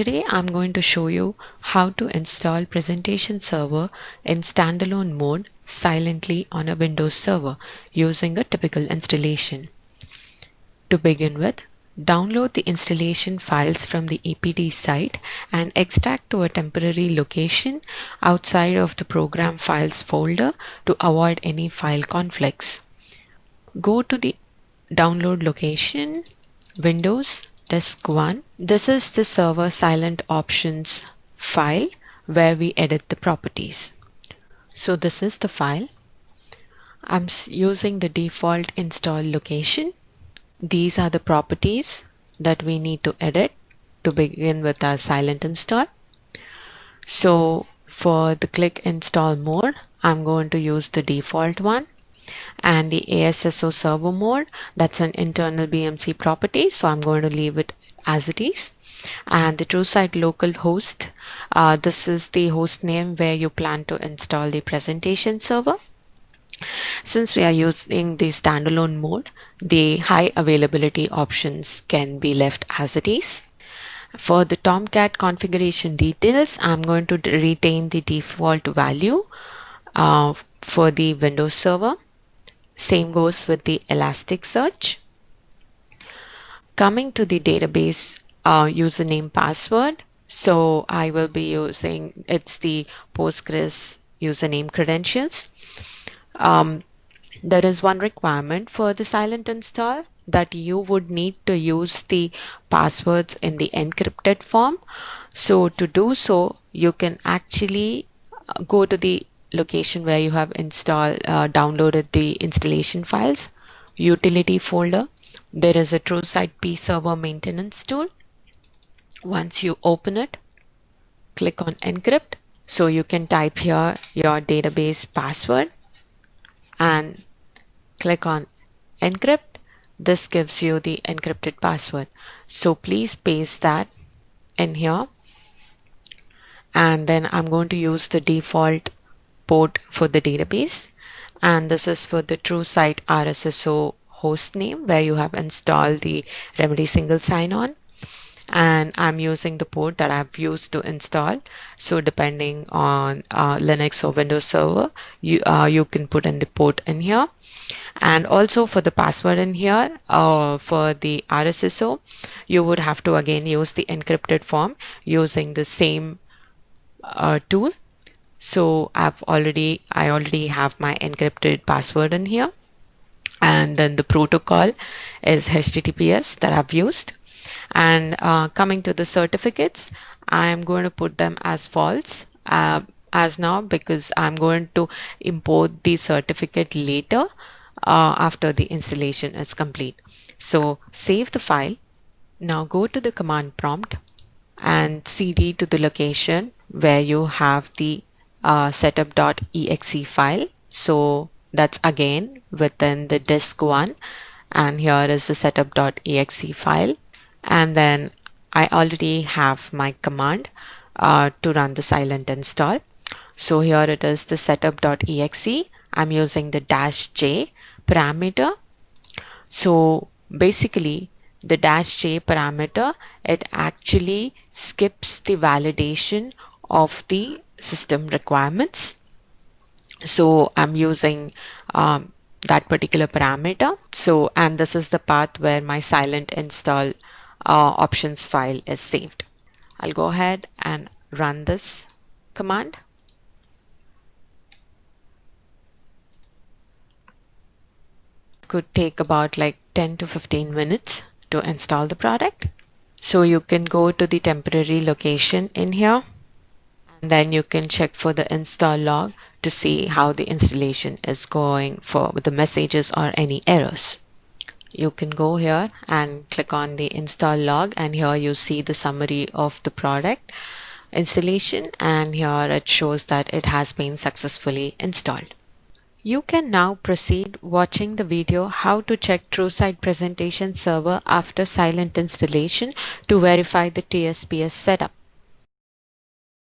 Today I'm going to show you how to install Presentation Server in standalone mode silently on a Windows server using a typical installation. To begin with, download the installation files from the APD site and extract to a temporary location outside of the Program Files folder to avoid any file conflicts. Go to the download location, Windows, Disk 1. This is the server silent options file where we edit the properties. So this is the file. I'm using the default install location. These are the properties that we need to edit to begin with our silent install. So for the click install mode, I'm going to use the default one. And the ASSO server mode, that's an internal BMC property, so I'm going to leave it as it is. And the TrueSight local host, this is the host name where you plan to install the presentation server. Since we are using the standalone mode, the high availability options can be left as it is. For the Tomcat configuration details, I'm going to retain the default value for the Windows server. Same goes with the Elasticsearch. Coming to the database username password, so I will be using, it's the Postgres username credentials. There is one requirement for the silent install, that you would need to use the passwords in the encrypted form. So to do so, you can actually go to the location where you have downloaded the installation files, utility folder. There is a TrueSight P server maintenance tool. Once you open it, click on encrypt. So you can type here your database password and click on encrypt. This gives you the encrypted password. So please paste that in here. And then I'm going to use the default port for the database, and this is for the TrueSight RSSO host name where you have installed the Remedy single sign-on, and I'm using the port that I've used to install. So depending on Linux or Windows server, you can put in the port in here. And also for the password in here, for the RSSO, you would have to again use the encrypted form using the same tool. So I already have my encrypted password in here, and then the protocol is HTTPS that I've used. And coming to the certificates, I'm going to put them as false as now, because I'm going to import the certificate later after the installation is complete. So save the file. Now go to the command prompt and cd to the location where you have the setup.exe file. So that's again within the disk 1, and here is the setup.exe file. And then I already have my command to run the silent install. So here it is, the setup.exe. I'm using the -j parameter. So basically the -j parameter, it actually skips the validation of the system requirements. So I'm using that particular parameter. So, and this is the path where my silent install options file is saved. I'll go ahead and run this command. Could take about like 10 to 15 minutes to install the product. So you can go to the temporary location in here, and then you can check for the install log to see how the installation is going, for the messages or any errors. You can go here and click on the install log, and here you see the summary of the product installation, and here it shows that it has been successfully installed. You can now proceed watching the video how to check TrueSight Presentation Server after silent installation to verify the TSPS setup.